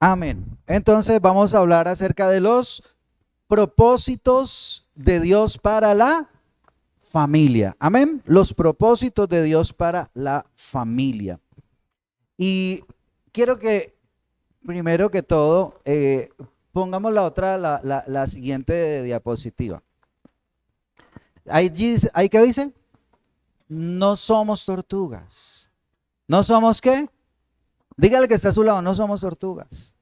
Amén. Entonces vamos a hablar acerca de los propósitos de Dios para la familia. Amén. Los propósitos de Dios para la familia. Y quiero que, primero que todo, pongamos la siguiente diapositiva. Ahí qué dice, no somos tortugas. ¿No somos qué? Dígale que está a su lado, no somos tortugas.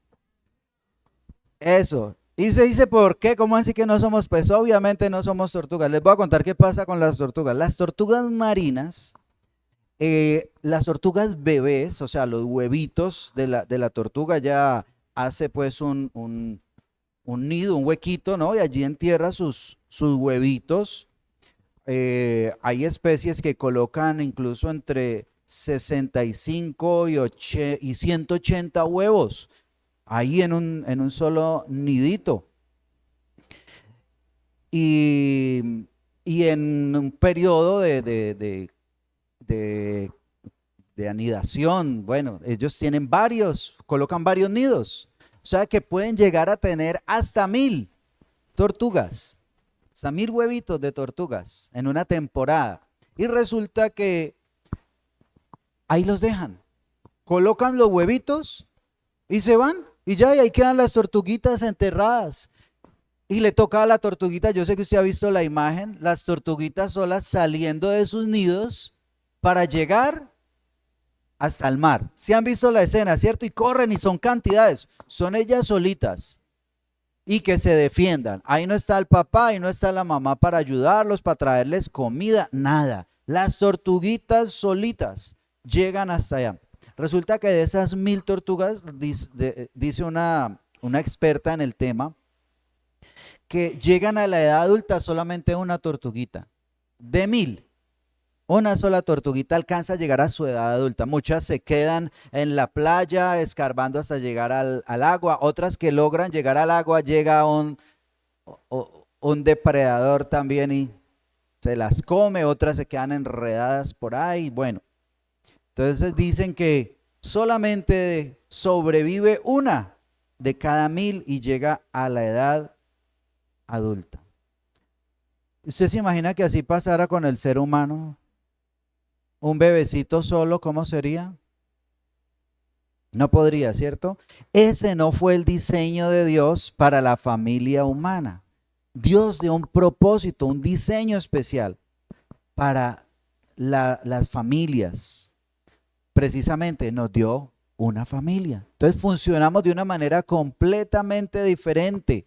Eso. Y se dice, ¿por qué? ¿Cómo así que no somos? Pues obviamente no somos tortugas. Les voy a contar qué pasa con las tortugas. Las tortugas marinas, las tortugas bebés, o sea, los huevitos de la tortuga ya hace pues un nido, un huequito, ¿no? Y allí entierra sus huevitos. Hay especies que colocan incluso entre 65 y 180 huevos ahí en un solo nidito. Y en un periodo de, de anidación, bueno, ellos colocan varios nidos. O sea que pueden llegar a tener hasta 1000 tortugas, hasta 1000 huevitos de tortugas en una temporada. Y resulta que ahí los dejan, colocan los huevitos y se van. Y ya, y ahí quedan las tortuguitas enterradas. Y le toca a la tortuguita, yo sé que usted ha visto la imagen, las tortuguitas solas saliendo de sus nidos para llegar hasta el mar. ¿Sí han visto la escena, cierto? Y corren y son cantidades, son ellas solitas. Y que se defiendan. Ahí no está el papá, ahí no está la mamá para ayudarlos, para traerles comida, nada. Las tortuguitas solitas llegan hasta allá. Resulta que de esas 1000 tortugas, dice una experta en el tema, que llegan a la edad adulta solamente una tortuguita. De 1000, una sola tortuguita alcanza a llegar a su edad adulta. Muchas se quedan en la playa escarbando hasta llegar al agua. Otras que logran llegar al agua, llega un depredador también y se las come. Otras se quedan enredadas por ahí. Bueno, entonces dicen que solamente sobrevive una de cada 1000 y llega a la edad adulta. ¿Usted se imagina que así pasara con el ser humano? Un bebecito solo, ¿cómo sería? No podría, ¿cierto? Ese no fue el diseño de Dios para la familia humana. Dios dio un propósito, un diseño especial para las familias. Precisamente nos dio una familia. Entonces funcionamos de una manera completamente diferente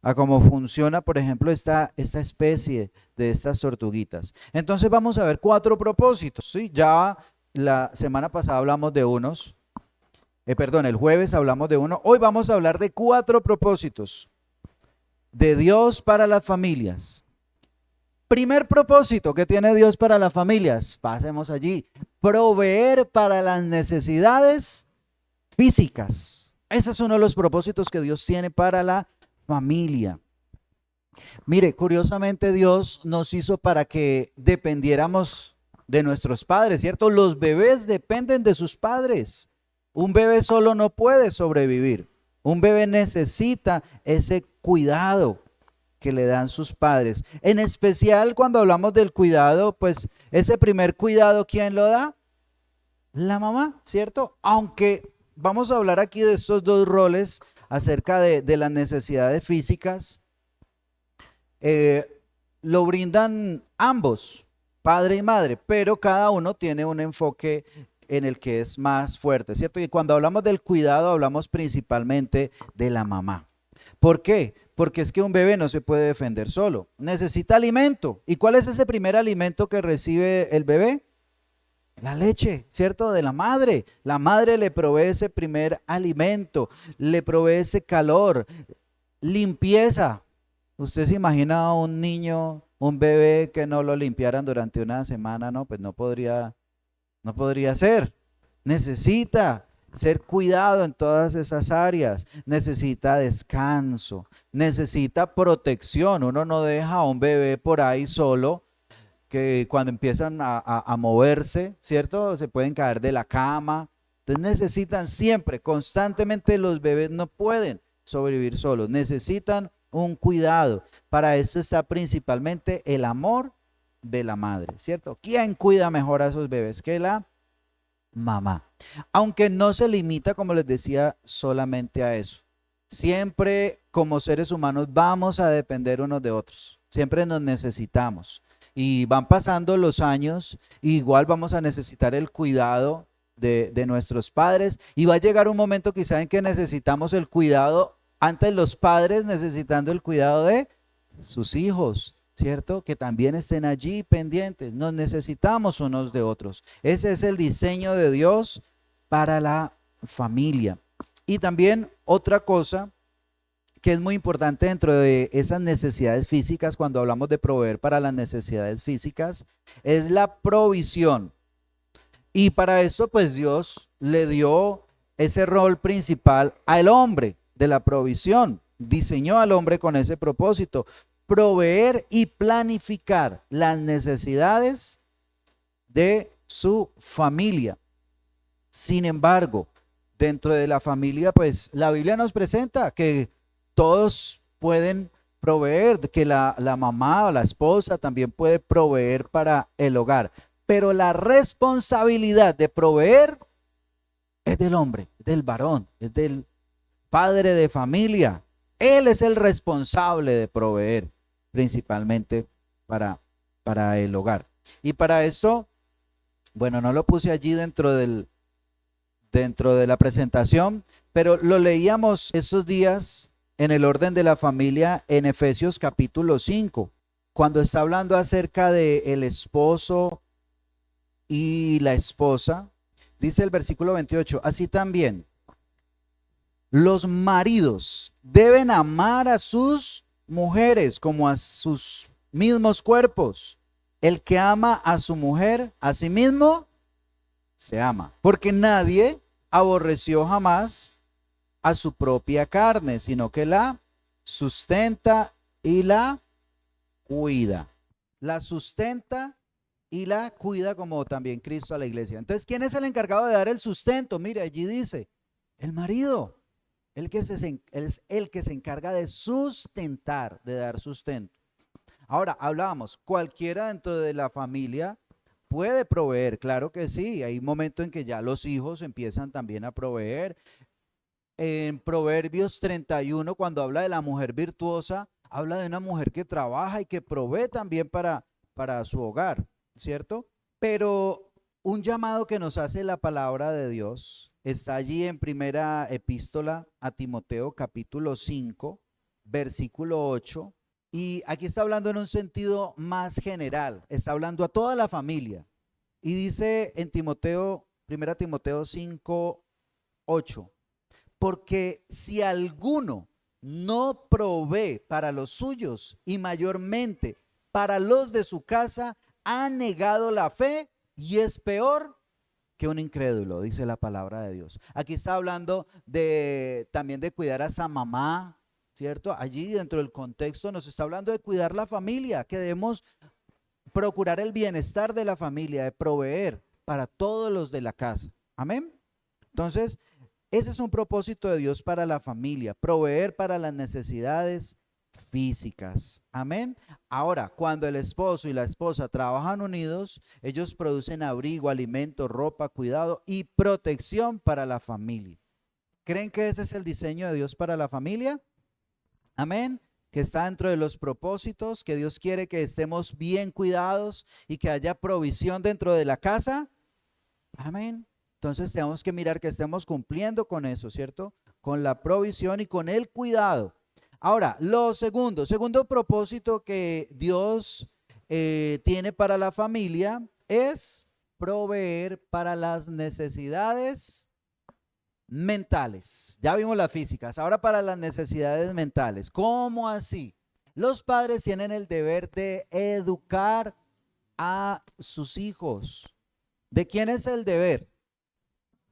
a cómo funciona, por ejemplo, esta especie de estas tortuguitas. Entonces vamos a ver 4 propósitos, ¿sí? Ya la semana pasada hablamos de unos, el jueves hablamos de uno, hoy vamos a hablar de 4 propósitos de Dios para las familias. Primer propósito que tiene Dios para las familias, pasemos allí, proveer para las necesidades físicas. Ese es uno de los propósitos que Dios tiene para la familia. Mire, curiosamente Dios nos hizo para que dependiéramos de nuestros padres, ¿cierto? Los bebés dependen de sus padres. Un bebé solo no puede sobrevivir. Un bebé necesita ese cuidado que le dan sus padres. En especial cuando hablamos del cuidado, pues ese primer cuidado, ¿quién lo da? La mamá, ¿cierto? Aunque vamos a hablar aquí de estos dos roles acerca de las necesidades físicas, lo brindan ambos, padre y madre, pero cada uno tiene un enfoque en el que es más fuerte, ¿cierto? Y cuando hablamos del cuidado, hablamos principalmente de la mamá. ¿Por qué? Porque es que un bebé no se puede defender solo, necesita alimento. ¿Y cuál es ese primer alimento que recibe el bebé? La leche, ¿cierto? De la madre. La madre le provee ese primer alimento, le provee ese calor, limpieza. ¿Usted se imagina a un niño, un bebé que no lo limpiaran durante una semana? No, pues no podría ser. Necesita ser cuidado en todas esas áreas. Necesita descanso, necesita protección. Uno no deja a un bebé por ahí solo, que cuando empiezan a moverse, ¿cierto? Se pueden caer de la cama. Entonces necesitan siempre, constantemente los bebés no pueden sobrevivir solos, necesitan un cuidado. Para esto está principalmente el amor de la madre, ¿cierto? ¿Quién cuida mejor a esos bebés que la mamá? Aunque no se limita, como les decía, solamente a eso. Siempre como seres humanos vamos a depender unos de otros. Siempre nos necesitamos. Y van pasando los años, igual vamos a necesitar el cuidado de nuestros padres. Y va a llegar un momento quizá en que necesitamos el cuidado, antes los padres necesitando el cuidado de sus hijos, ¿cierto? Que también estén allí pendientes. Nos necesitamos unos de otros. Ese es el diseño de Dios para la familia. Y también otra cosa que es muy importante dentro de esas necesidades físicas, cuando hablamos de proveer para las necesidades físicas, es la provisión. Y para esto, pues Dios le dio ese rol principal al hombre de la provisión. Diseñó al hombre con ese propósito: proveer y planificar las necesidades de su familia. Sin embargo, dentro de la familia, pues la Biblia nos presenta que todos pueden proveer, que la mamá o la esposa también puede proveer para el hogar, pero la responsabilidad de proveer es del hombre, es del varón, es del padre de familia. Él es el responsable de proveer principalmente para el hogar. Y para esto, bueno, no lo puse allí dentro de la presentación, pero lo leíamos estos días en el orden de la familia en Efesios capítulo 5, cuando está hablando acerca de el esposo y la esposa. Dice el versículo 28, así también los maridos deben amar a sus mujeres como a sus mismos cuerpos. El que ama a su mujer, a sí mismo se ama, porque nadie aborreció jamás a su propia carne, sino que la sustenta y la cuida. La sustenta y la cuida, como también Cristo a la iglesia. Entonces, ¿quién es el encargado de dar el sustento? Mire, allí dice, el marido, es el que se encarga de sustentar, de dar sustento. Ahora, hablábamos, cualquiera dentro de la familia puede proveer, claro que sí, hay momentos en que ya los hijos empiezan también a proveer. En Proverbios 31, cuando habla de la mujer virtuosa, habla de una mujer que trabaja y que provee también para su hogar, ¿cierto? Pero un llamado que nos hace la palabra de Dios está allí en primera epístola a Timoteo capítulo 5, versículo 8. Y aquí está hablando en un sentido más general, está hablando a toda la familia. Y dice en Timoteo, primera Timoteo 5, 8. Porque si alguno no provee para los suyos y mayormente para los de su casa, ha negado la fe y es peor que un incrédulo, dice la palabra de Dios. Aquí está hablando también de cuidar a esa mamá, ¿cierto? Allí dentro del contexto nos está hablando de cuidar la familia, que debemos procurar el bienestar de la familia, de proveer para todos los de la casa. Amén. Entonces, ese es un propósito de Dios para la familia, proveer para las necesidades físicas. Amén. Ahora, cuando el esposo y la esposa trabajan unidos, ellos producen abrigo, alimento, ropa, cuidado y protección para la familia. ¿Creen que ese es el diseño de Dios para la familia? Amén. Que está dentro de los propósitos, que Dios quiere que estemos bien cuidados y que haya provisión dentro de la casa. Amén. Entonces tenemos que mirar que estemos cumpliendo con eso, ¿cierto? Con la provisión y con el cuidado. Ahora, lo segundo propósito que Dios tiene para la familia es proveer para las necesidades mentales. Ya vimos las físicas, ahora para las necesidades mentales. ¿Cómo así? Los padres tienen el deber de educar a sus hijos. ¿De quién es el deber?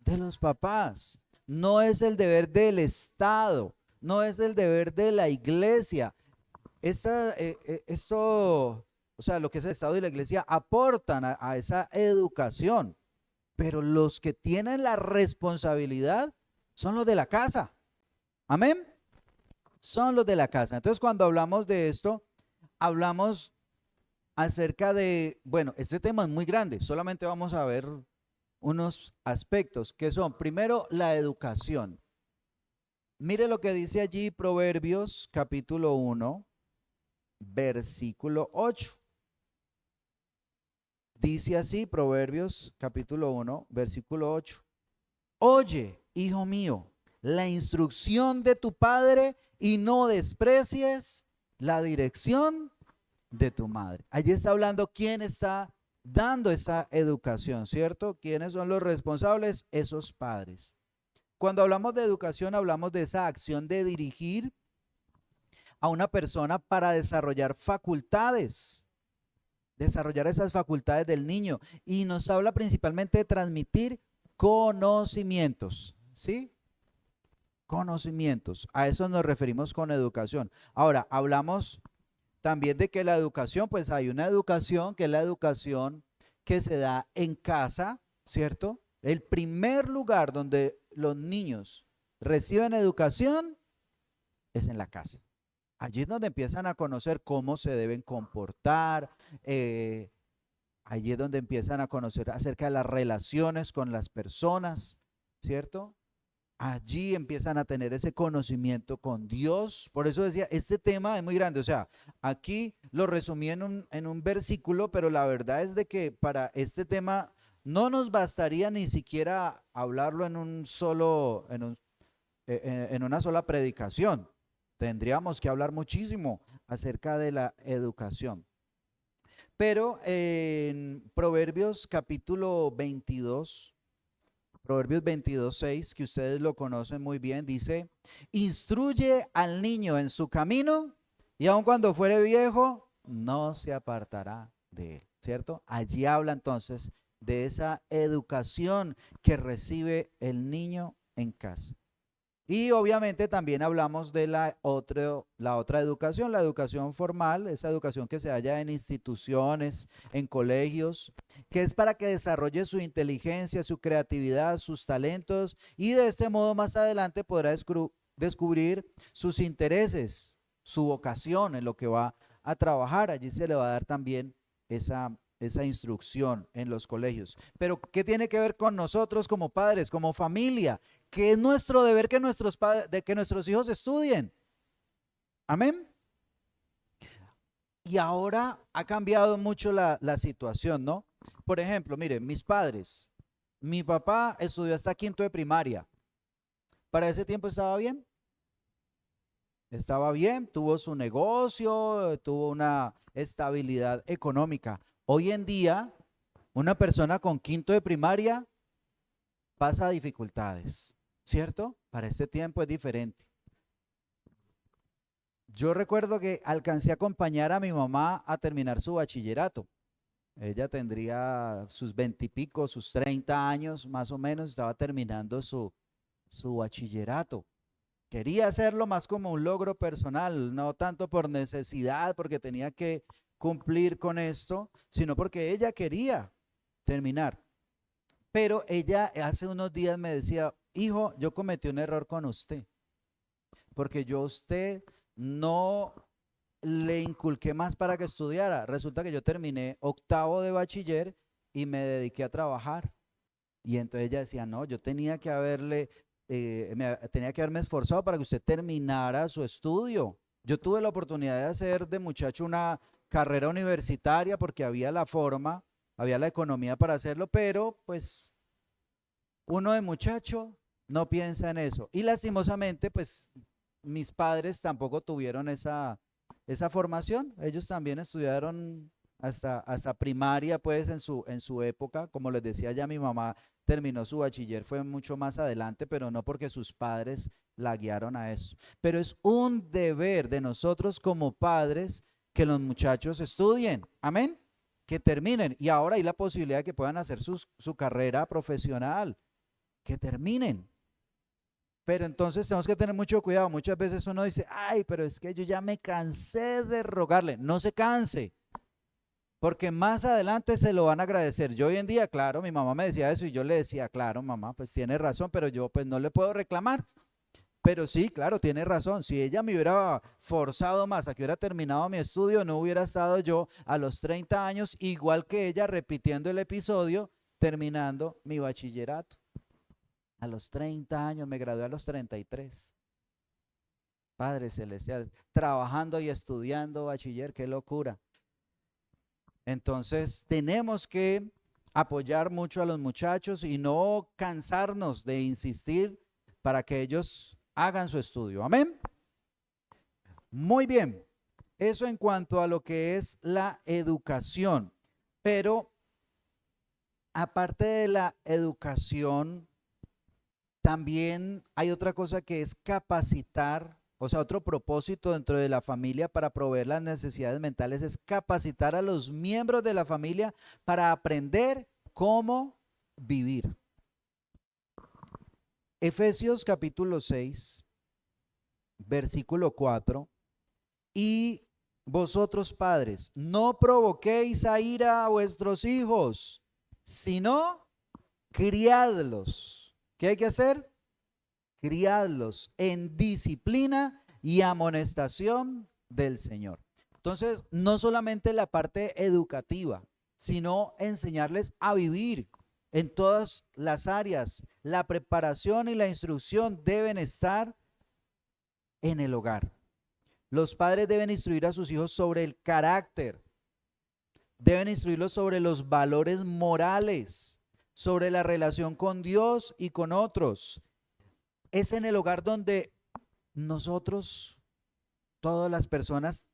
De los papás. No es el deber del Estado, no es el deber de la iglesia. Esto, o sea, lo que es el Estado y la iglesia aportan a esa educación, pero los que tienen la responsabilidad son los de la casa. Amén. Son los de la casa. Entonces, cuando hablamos de esto, hablamos acerca de, bueno, este tema es muy grande, solamente vamos a ver unos aspectos que son, primero, la educación. Mire lo que dice allí Proverbios capítulo 1, versículo 8. Dice así, Proverbios capítulo 1, versículo 8. Oye, hijo mío, la instrucción de tu padre y no desprecies la dirección de tu madre. Allí está hablando quién está dando esa educación, ¿cierto? ¿Quiénes son los responsables? Esos padres. Cuando hablamos de educación, hablamos de esa acción de dirigir a una persona para desarrollar esas facultades del niño. Y nos habla principalmente de transmitir conocimientos, ¿sí? Conocimientos. A eso nos referimos con educación. Ahora, hablamos también de que la educación, pues hay una educación que es la educación que se da en casa, ¿cierto? El primer lugar donde los niños reciben educación es en la casa. Allí es donde empiezan a conocer cómo se deben comportar, allí es donde empiezan a conocer acerca de las relaciones con las personas, ¿cierto? Allí empiezan a tener ese conocimiento con Dios. Por eso decía, este tema es muy grande. O sea, aquí lo resumí en un versículo, pero la verdad es de que para este tema no nos bastaría ni siquiera hablarlo en una sola predicación. Tendríamos que hablar muchísimo acerca de la educación. Pero en Proverbios capítulo 22, Proverbios 22:6, que ustedes lo conocen muy bien, dice, instruye al niño en su camino y aun cuando fuere viejo, no se apartará de él, ¿cierto? Allí habla entonces de esa educación que recibe el niño en casa. Y obviamente también hablamos de la otra educación, la educación formal, esa educación que se halla en instituciones, en colegios, que es para que desarrolle su inteligencia, su creatividad, sus talentos y de este modo más adelante podrá descubrir sus intereses, su vocación en lo que va a trabajar. Allí se le va a dar también esa instrucción en los colegios. Pero ¿qué tiene que ver con nosotros como padres, como familia? Que es nuestro deber que que nuestros hijos estudien. Amén. Y ahora ha cambiado mucho la situación, ¿no? Por ejemplo, miren, mis padres, mi papá estudió hasta quinto de primaria. Para ese tiempo estaba bien, tuvo su negocio, tuvo una estabilidad económica. Hoy en día, una persona con quinto de primaria pasa dificultades, ¿cierto? Para este tiempo es diferente. Yo recuerdo que alcancé a acompañar a mi mamá a terminar su bachillerato. Ella tendría sus 20 y pico, sus 30 años más o menos, estaba terminando su bachillerato. Quería hacerlo más como un logro personal, no tanto por necesidad, porque tenía que cumplir con esto, sino porque ella quería terminar. Pero ella hace unos días me decía, hijo, yo cometí un error con usted, porque yo a usted no le inculqué más para que estudiara. Resulta que yo terminé octavo de bachiller y me dediqué a trabajar. Y entonces ella decía, no, yo tenía que haberme esforzado para que usted terminara su estudio. Yo tuve la oportunidad de hacer de muchacho una carrera universitaria porque había la forma, había la economía para hacerlo, pero pues uno de muchacho no piensa en eso. Y lastimosamente, pues mis padres tampoco tuvieron esa formación. Ellos también estudiaron hasta primaria, pues en su época. Como les decía ya, mi mamá terminó su bachiller, fue mucho más adelante, pero no porque sus padres la guiaron a eso. Pero es un deber de nosotros como padres que los muchachos estudien. Amén. Que terminen. Y ahora hay la posibilidad de que puedan hacer su carrera profesional, que terminen. Pero entonces tenemos que tener mucho cuidado. Muchas veces uno dice, ay, pero es que yo ya me cansé de rogarle. No se canse. porque más adelante se lo van a agradecer. Yo hoy en día, claro, mi mamá me decía eso y yo le decía, claro, mamá, pues tiene razón, pero yo pues no le puedo reclamar. Pero sí, claro, tiene razón. Si ella me hubiera forzado más a que hubiera terminado mi estudio, no hubiera estado yo a los 30 años, igual que ella, repitiendo el episodio, terminando mi bachillerato. A los 30 años, me gradué a los 33. Padre Celestial, trabajando y estudiando bachiller, qué locura. Entonces, tenemos que apoyar mucho a los muchachos y no cansarnos de insistir para que ellos hagan su estudio. Amén. Muy bien. Eso en cuanto a lo que es la educación. Pero aparte de la educación, también hay otra cosa que es capacitar, o sea, otro propósito dentro de la familia para proveer las necesidades mentales es capacitar a los miembros de la familia para aprender cómo vivir. Efesios capítulo 6, versículo 4. Y vosotros padres, no provoquéis a ira a vuestros hijos, sino criadlos. ¿Qué hay que hacer? Criadlos en disciplina y amonestación del Señor. Entonces, no solamente la parte educativa, sino enseñarles a vivir en todas las áreas. La preparación y la instrucción deben estar en el hogar. Los padres deben instruir a sus hijos sobre el carácter, deben instruirlos sobre los valores morales, sobre la relación con Dios y con otros. Es en el hogar donde nosotros, todas las personas,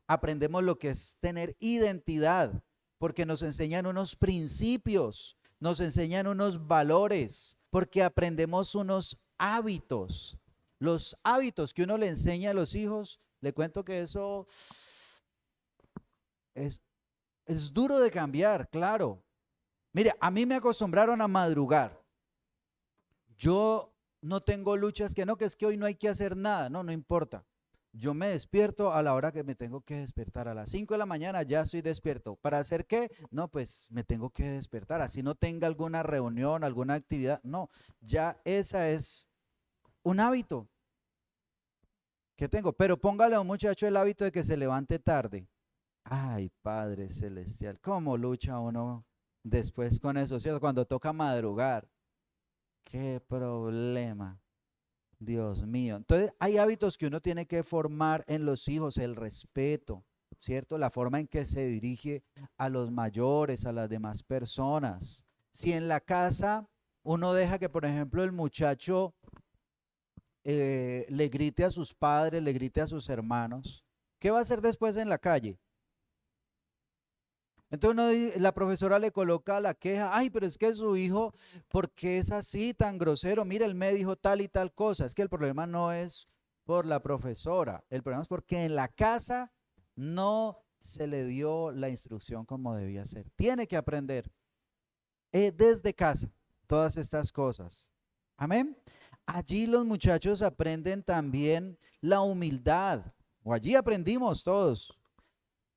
aprendemos lo que es tener identidad, porque nos enseñan unos principios, nos enseñan unos valores, porque aprendemos unos hábitos. Los hábitos que uno le enseña a los hijos, le cuento que eso es duro de cambiar, claro. Mire, a mí me acostumbraron a madrugar. Yo no tengo luchas que no, que es que hoy no hay que hacer nada. No, no importa. Yo me despierto a la hora que me tengo que despertar. A las 5 de la mañana ya estoy despierto. ¿Para hacer qué? No, pues me tengo que despertar. Así no tenga alguna reunión, alguna actividad. No, ya esa es un hábito que tengo. Pero póngale a un muchacho el hábito de que se levante tarde. Ay, Padre Celestial, ¿cómo lucha uno después con eso, cierto? Cuando toca madrugar. Qué problema, Dios mío. Entonces, hay hábitos que uno tiene que formar en los hijos, el respeto, ¿cierto? La forma en que se dirige a los mayores, a las demás personas. Si en la casa uno deja que, por ejemplo, el muchacho le grite a sus padres, le grite a sus hermanos, ¿qué va a hacer después en la calle? Entonces la profesora le coloca la queja, ay, pero es que su hijo, ¿por qué es así tan grosero? Mira, él me dijo tal y tal cosa. Es que el problema no es por la profesora, el problema es porque en la casa no se le dio la instrucción como debía ser. Tiene que aprender desde casa todas estas cosas. Amén. Allí los muchachos aprenden también la humildad, o allí aprendimos todos,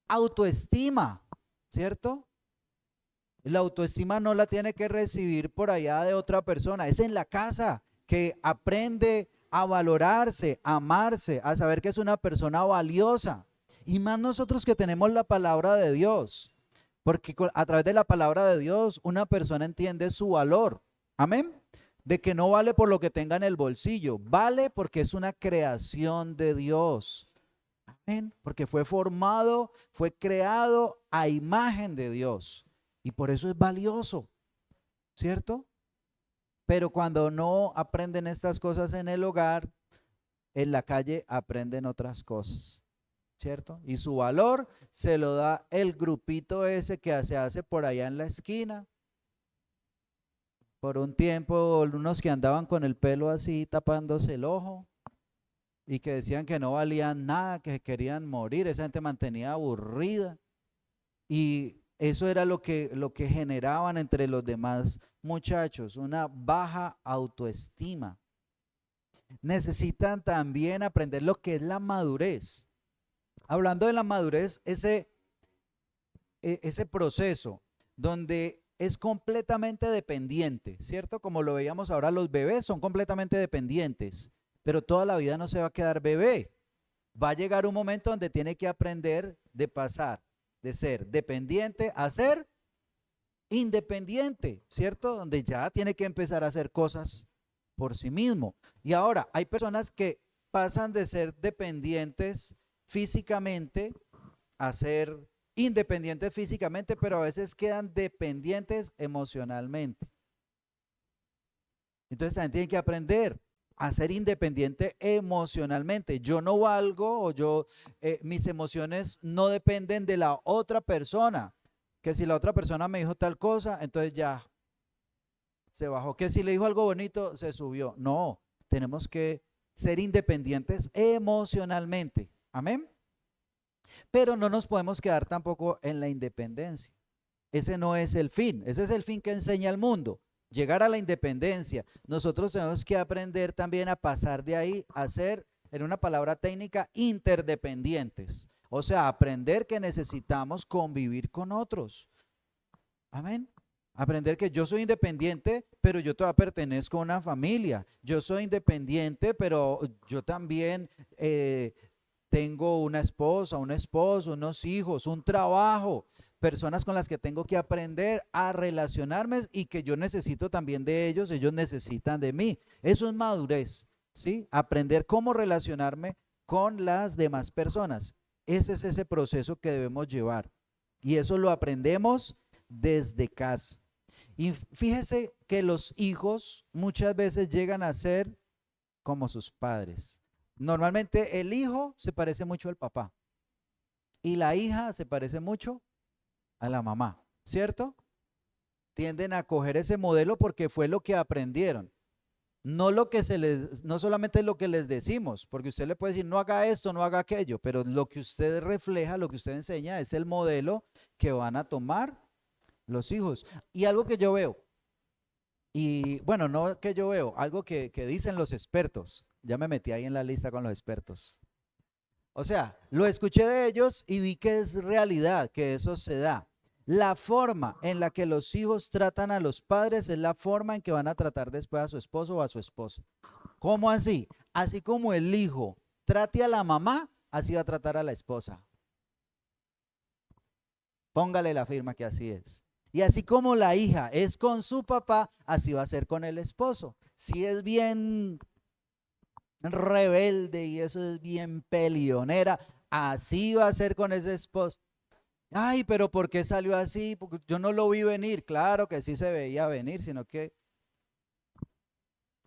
autoestima. ¿Cierto? La autoestima no la tiene que recibir por allá de otra persona, es en la casa que aprende a valorarse, a amarse, a saber que es una persona valiosa. Y más nosotros que tenemos la palabra de Dios, porque a través de la palabra de Dios una persona entiende su valor. Amén. De que no vale por lo que tenga en el bolsillo, vale porque es una creación de Dios. Amén. Porque fue formado, fue creado a imagen de Dios. Y por eso es valioso, ¿cierto? Pero cuando no aprenden estas cosas en el hogar, en la calle aprenden otras cosas, ¿cierto? Y su valor se lo da el grupito ese que se hace por allá en la esquina. Por un tiempo, unos que andaban con el pelo así tapándose el ojo y que decían que no valían nada, que querían morir, esa gente mantenía aburrida y eso era lo que generaban entre los demás muchachos, una baja autoestima. Necesitan también aprender lo que es la madurez. Hablando de la madurez, ese proceso donde es completamente dependiente, ¿cierto? Como lo veíamos ahora, los bebés son completamente dependientes, pero toda la vida no se va a quedar bebé. Va a llegar un momento donde tiene que aprender de pasar de ser dependiente a ser independiente, ¿cierto? Donde ya tiene que empezar a hacer cosas por sí mismo. Y ahora, hay personas que pasan de ser dependientes físicamente a ser independientes físicamente, pero a veces quedan dependientes emocionalmente. Entonces también tienen que aprender a ser independiente emocionalmente. Yo no valgo o mis emociones no dependen de la otra persona. Que si la otra persona me dijo tal cosa, entonces ya se bajó. Que si le dijo algo bonito, se subió. No, tenemos que ser independientes emocionalmente. Amén. Pero no nos podemos quedar tampoco en la independencia. Ese no es el fin. Ese es el fin que enseña el mundo. Llegar a la independencia. Nosotros tenemos que aprender también a pasar de ahí a ser, en una palabra técnica, interdependientes. O sea, aprender que necesitamos convivir con otros. Amén. Aprender que yo soy independiente, pero yo todavía pertenezco a una familia. Yo soy independiente, pero yo también tengo una esposa, un esposo, unos hijos, un trabajo, personas con las que tengo que aprender a relacionarme y que yo necesito también de ellos necesitan de mí. Eso es madurez, ¿sí? Aprender cómo relacionarme con las demás personas. Ese es ese proceso que debemos llevar. Y eso lo aprendemos desde casa. Y fíjese que los hijos muchas veces llegan a ser como sus padres. Normalmente el hijo se parece mucho al papá y la hija se parece mucho a la mamá, ¿cierto? Tienden a coger ese modelo porque fue lo que aprendieron. No lo que no solamente lo que les decimos, porque usted le puede decir no haga esto, no haga aquello, pero lo que usted refleja, lo que usted enseña es el modelo que van a tomar los hijos. Y algo que yo veo, y bueno, no que yo veo, algo que dicen los expertos. Ya me metí ahí en la lista con los expertos. O sea, lo escuché de ellos y vi que es realidad, que eso se da. La forma en la que los hijos tratan a los padres es la forma en que van a tratar después a su esposo o a su esposa. ¿Cómo así? Así como el hijo trate a la mamá, así va a tratar a la esposa. Póngale la firma que así es. Y así como la hija es con su papá, así va a ser con el esposo. Si es bien rebelde y eso es bien peleonera, así va a ser con ese esposo. Ay, pero ¿por qué salió así? Porque yo no lo vi venir. Claro que sí se veía venir, sino que...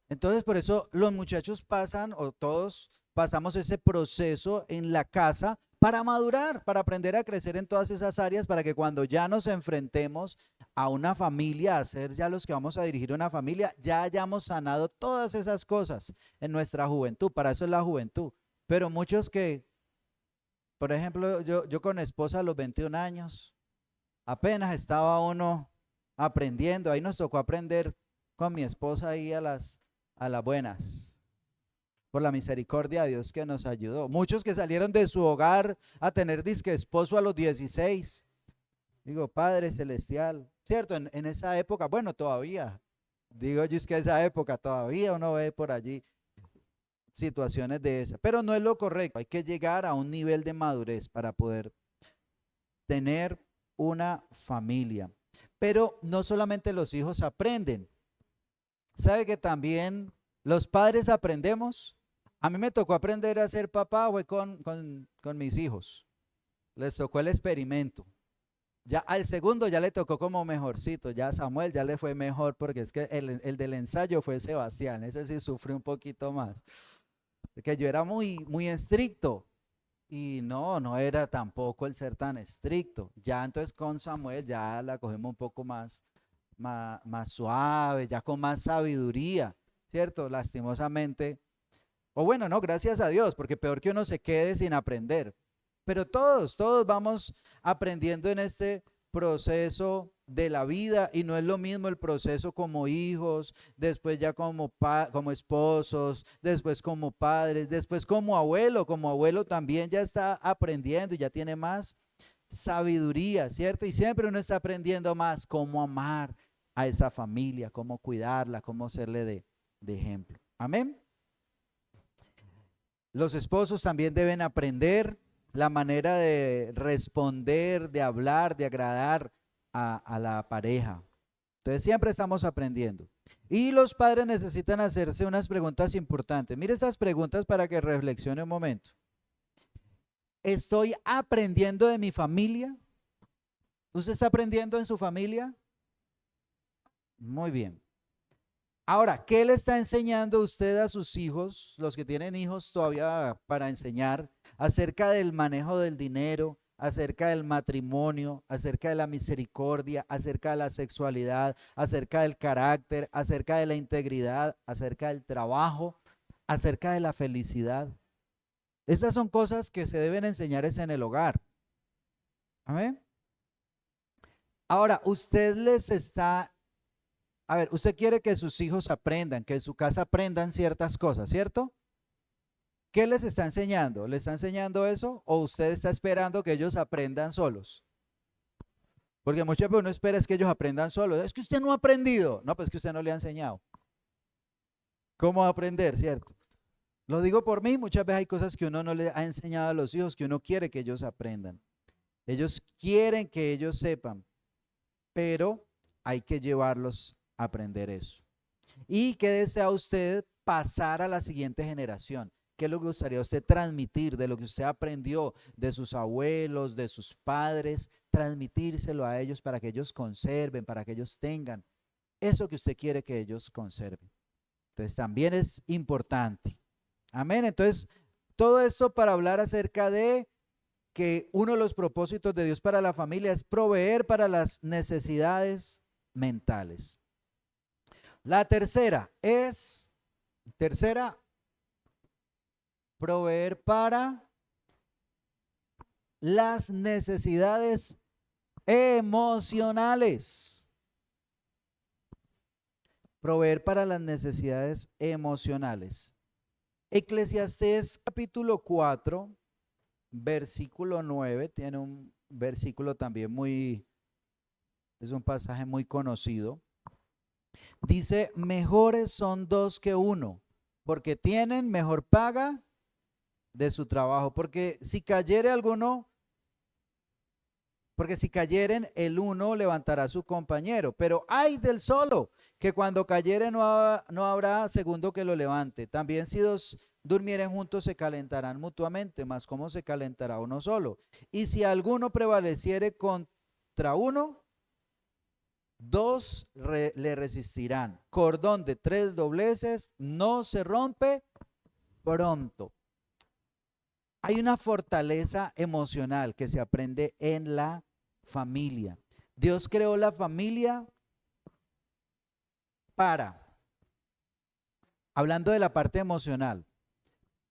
Entonces, por eso los muchachos pasan, o todos pasamos ese proceso en la casa para madurar, para aprender a crecer en todas esas áreas, para que cuando ya nos enfrentemos a una familia, a ser ya los que vamos a dirigir una familia, ya hayamos sanado todas esas cosas en nuestra juventud. Para eso es la juventud. Pero muchos que, por ejemplo, yo con esposa a los 21 años, apenas estaba uno aprendiendo, ahí nos tocó aprender con mi esposa ahí a las buenas, por la misericordia de Dios que nos ayudó. Muchos que salieron de su hogar a tener disque esposo a los 16. Digo, Padre Celestial, ¿cierto? En esa época, bueno, todavía, digo yo es que esa época todavía uno ve por allí situaciones de esas, pero no es lo correcto. Hay que llegar a un nivel de madurez para poder tener una familia. Pero no solamente los hijos aprenden, ¿sabe que también los padres aprendemos? A mí me tocó aprender a ser papá, fue con mis hijos. Les tocó el experimento. Ya al segundo ya le tocó como mejorcito, ya a Samuel ya le fue mejor porque es que el del ensayo fue Sebastián, ese sí sufrió un poquito más. Que yo era muy estricto y no era tampoco el ser tan estricto. Ya entonces con Samuel ya la cogemos un poco más suave, ya con más sabiduría, ¿cierto? Lastimosamente. O bueno, no, gracias a Dios, porque peor que uno se quede sin aprender. Pero todos vamos aprendiendo en este proceso de la vida y no es lo mismo el proceso como hijos, después ya como esposos, después como padres, después como abuelo también ya está aprendiendo y ya tiene más sabiduría, ¿cierto? Y siempre uno está aprendiendo más cómo amar a esa familia, cómo cuidarla, cómo serle de ejemplo. Amén. Los esposos también deben aprender la manera de responder, de hablar, de agradar a la pareja. Entonces siempre estamos aprendiendo. Y los padres necesitan hacerse unas preguntas importantes. Mire estas preguntas para que reflexione un momento. ¿Estoy aprendiendo de mi familia? ¿Usted está aprendiendo en su familia? Muy bien. Ahora, ¿qué le está enseñando usted a sus hijos, los que tienen hijos todavía para enseñar, acerca del manejo del dinero, acerca del matrimonio, acerca de la misericordia, acerca de la sexualidad, acerca del carácter, acerca de la integridad, acerca del trabajo, acerca de la felicidad? Estas son cosas que se deben enseñar en el hogar. Amén. Ahora, usted les está, a ver, usted quiere que sus hijos aprendan, que en su casa aprendan ciertas cosas, ¿cierto? ¿Qué les está enseñando? ¿Le está enseñando eso o usted está esperando que ellos aprendan solos? Porque muchas veces uno espera es que ellos aprendan solos. Es que usted no ha aprendido. No, pues que usted no le ha enseñado. ¿Cómo aprender, cierto? Lo digo por mí, muchas veces hay cosas que uno no le ha enseñado a los hijos que uno quiere que ellos aprendan. Ellos quieren que ellos sepan, pero hay que llevarlos a aprender eso. ¿Y qué desea usted pasar a la siguiente generación? ¿Qué le gustaría a usted transmitir de lo que usted aprendió de sus abuelos, de sus padres? Transmitírselo a ellos para que ellos conserven, para que ellos tengan eso que usted quiere que ellos conserven. Entonces también es importante. Amén. Entonces, todo esto para hablar acerca de que uno de los propósitos de Dios para la familia es proveer para las necesidades mentales. La tercera es, proveer para las necesidades emocionales. Proveer para las necesidades emocionales. Eclesiastés capítulo 4, versículo 9, tiene un versículo también es un pasaje muy conocido. Dice, mejores son dos que uno, porque tienen mejor paga de su trabajo. Porque si cayeren el uno levantará a su compañero, pero ay del solo, que cuando cayere no habrá segundo que lo levante. También si dos durmieren juntos se calentarán mutuamente, mas cómo se calentará uno solo. Y si alguno prevaleciere contra uno, dos le resistirán. Cordón de tres dobleces no se rompe pronto. Hay una fortaleza emocional que se aprende en la familia. Dios creó la familia para, hablando de la parte emocional,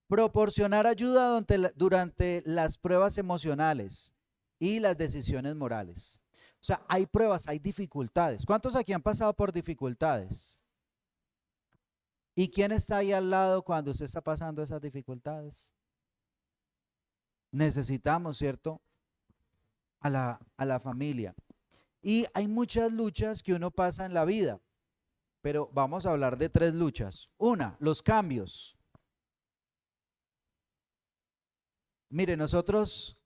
proporcionar ayuda durante las pruebas emocionales y las decisiones morales. O sea, hay pruebas, hay dificultades. ¿Cuántos aquí han pasado por dificultades? ¿Y quién está ahí al lado cuando usted está pasando esas dificultades? Necesitamos, ¿cierto? A la familia. Y hay muchas luchas que uno pasa en la vida, pero vamos a hablar de tres luchas. Una, los cambios. Mire, nosotros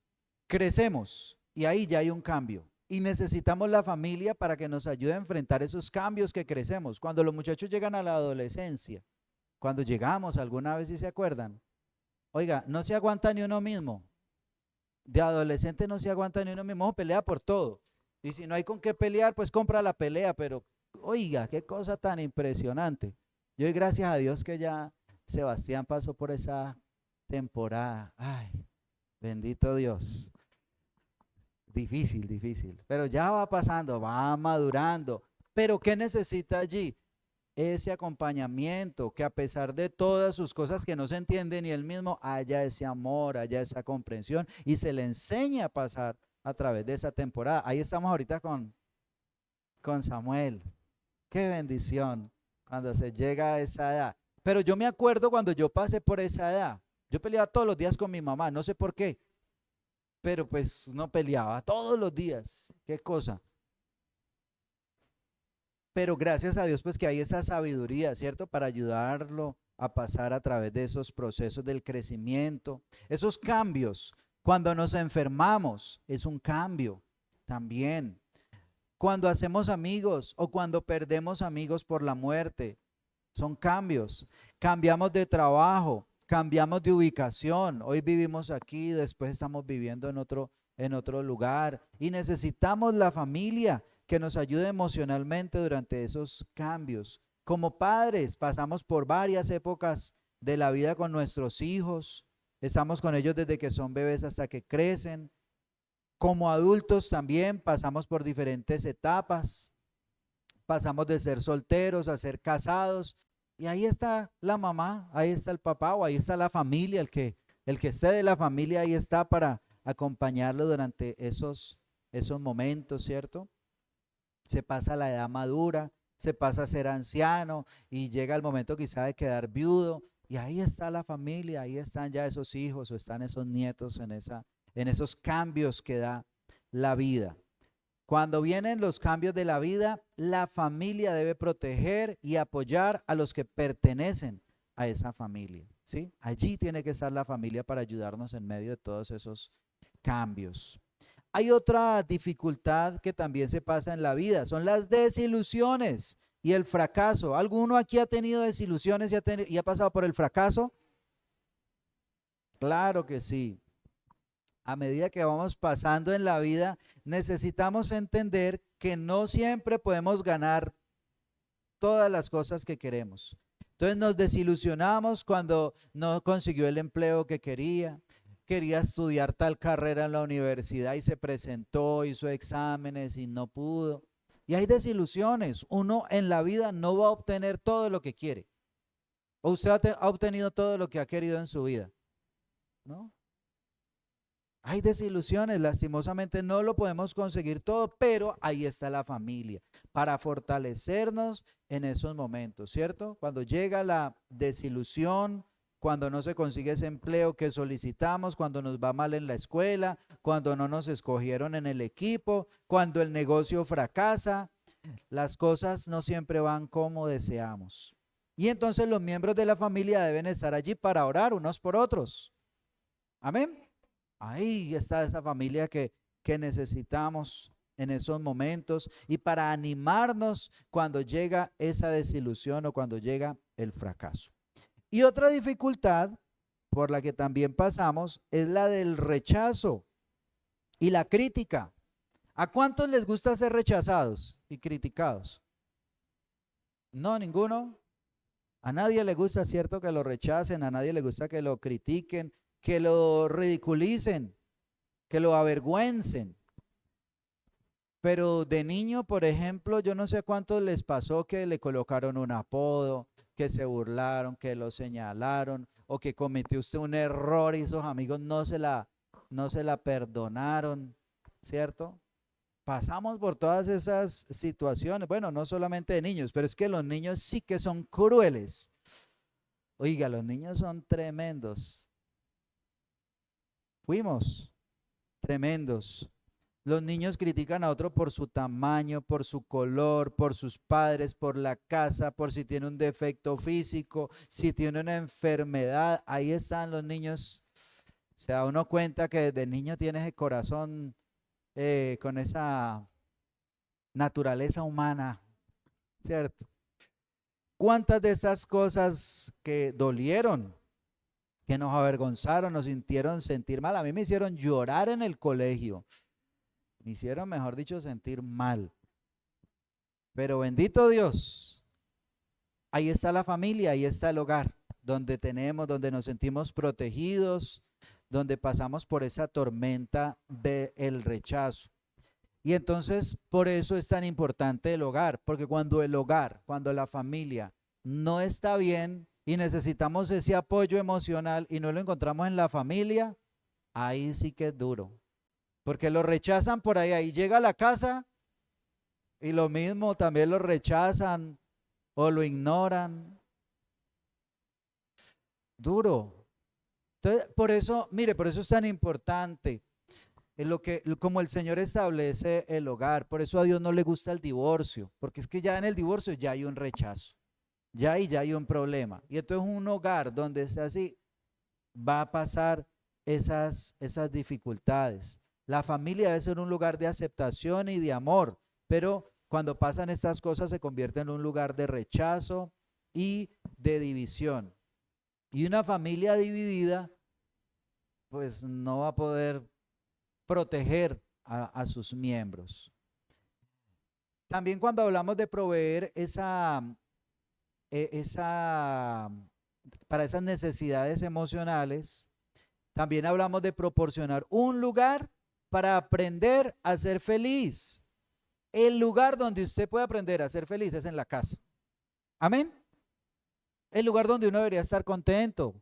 crecemos y ahí ya hay un cambio. Y necesitamos la familia para que nos ayude a enfrentar esos cambios que crecemos. Cuando los muchachos llegan a la adolescencia, cuando llegamos alguna vez, si se acuerdan, oiga, no se aguanta ni uno mismo. De adolescente no se aguanta ni uno mismo, pelea por todo. Y si no hay con qué pelear, pues compra la pelea. Pero oiga, qué cosa tan impresionante. Yo doy gracias a Dios que ya Sebastián pasó por esa temporada. Ay, bendito Dios. Difícil, difícil. Pero ya va pasando, va madurando. Pero ¿qué necesita allí? Ese acompañamiento, que a pesar de todas sus cosas que no se entienden, y él mismo haya ese amor, haya esa comprensión y se le enseña a pasar a través de esa temporada. Ahí estamos ahorita con Samuel. Qué bendición cuando se llega a esa edad. Pero yo me acuerdo cuando yo pasé por esa edad. Yo peleaba todos los días con mi mamá, no sé por qué. pero pues uno peleaba todos los días. Qué cosa. Pero gracias a Dios, pues que hay esa sabiduría, ¿cierto? Para ayudarlo a pasar a través de esos procesos del crecimiento, esos cambios. Cuando nos enfermamos, es un cambio también. Cuando hacemos amigos o cuando perdemos amigos por la muerte, son cambios. Cambiamos de trabajo, cambiamos de ubicación. Hoy vivimos aquí, después estamos viviendo en otro lugar. Y necesitamos la familia que nos ayude emocionalmente durante esos cambios. Como padres, pasamos por varias épocas de la vida con nuestros hijos. Estamos con ellos desde que son bebés hasta que crecen. Como adultos también pasamos por diferentes etapas. Pasamos de ser solteros a ser casados. Y ahí está la mamá, ahí está el papá o ahí está la familia, el que esté de la familia ahí está para acompañarlo durante esos momentos, ¿cierto? Se pasa a la edad madura, se pasa a ser anciano y llega el momento quizá de quedar viudo. Y ahí está la familia, ahí están ya esos hijos o están esos nietos en esos cambios que da la vida. Cuando vienen los cambios de la vida, la familia debe proteger y apoyar a los que pertenecen a esa familia, ¿sí? Allí tiene que estar la familia para ayudarnos en medio de todos esos cambios. Hay otra dificultad que también se pasa en la vida, son las desilusiones y el fracaso. ¿Alguno aquí ha tenido desilusiones y ha pasado por el fracaso? Claro que sí. A medida que vamos pasando en la vida, necesitamos entender que no siempre podemos ganar todas las cosas que queremos. Entonces nos desilusionamos cuando no consiguió el empleo que quería estudiar tal carrera en la universidad y se presentó, hizo exámenes y no pudo. Y hay desilusiones. Uno en la vida no va a obtener todo lo que quiere. ¿O usted ha obtenido todo lo que ha querido en su vida? ¿No? Hay desilusiones, lastimosamente no lo podemos conseguir todo, pero ahí está la familia para fortalecernos en esos momentos, ¿cierto? Cuando llega la desilusión, cuando no se consigue ese empleo que solicitamos, cuando nos va mal en la escuela, cuando no nos escogieron en el equipo, cuando el negocio fracasa, las cosas no siempre van como deseamos. Y entonces los miembros de la familia deben estar allí para orar unos por otros. Amén. Ahí está esa familia que necesitamos en esos momentos y para animarnos cuando llega esa desilusión o cuando llega el fracaso. Y otra dificultad por la que también pasamos es la del rechazo y la crítica. ¿A cuántos les gusta ser rechazados y criticados? No, ninguno. A nadie le gusta, cierto, que lo rechacen, a nadie le gusta que lo critiquen, que lo ridiculicen, que lo avergüencen. Pero de niño, por ejemplo, yo no sé a cuántos les pasó que le colocaron un apodo, que se burlaron, que lo señalaron, o que cometió usted un error y esos amigos no se la perdonaron, ¿cierto? Pasamos por todas esas situaciones. Bueno, no solamente de niños, pero es que los niños sí que son crueles. Oiga, los niños son tremendos. Fuimos tremendos. Los niños critican a otro por su tamaño, por su color, por sus padres, por la casa, por si tiene un defecto físico, si tiene una enfermedad. Ahí están los niños. Se da uno cuenta que desde niño tiene ese corazón con esa naturaleza humana, ¿cierto? ¿Cuántas de esas cosas que dolieron, que nos avergonzaron, nos sintieron sentir mal? A mí me hicieron llorar en el colegio. Me hicieron, mejor dicho, sentir mal. Pero bendito Dios, ahí está la familia, ahí está el hogar, donde nos sentimos protegidos, donde pasamos por esa tormenta del rechazo. Y entonces, por eso es tan importante el hogar, porque cuando el hogar, cuando la familia no está bien y necesitamos ese apoyo emocional y no lo encontramos en la familia, ahí sí que es duro, porque lo rechazan por ahí llega a la casa y lo mismo también lo rechazan o lo ignoran. Duro. Entonces, por eso, mire, por eso es tan importante. como el Señor establece el hogar. Por eso a Dios no le gusta el divorcio, porque es que ya en el divorcio ya hay un rechazo, ya hay un problema. Y entonces un hogar donde sea así va a pasar esas dificultades. La familia debe ser un lugar de aceptación y de amor, pero cuando pasan estas cosas se convierte en un lugar de rechazo y de división. Y una familia dividida, pues no va a poder proteger a sus miembros. También cuando hablamos de proveer esa, para esas necesidades emocionales, también hablamos de proporcionar un lugar para aprender a ser feliz. El lugar donde usted puede aprender a ser feliz es en la casa. Amén. El lugar donde uno debería estar contento,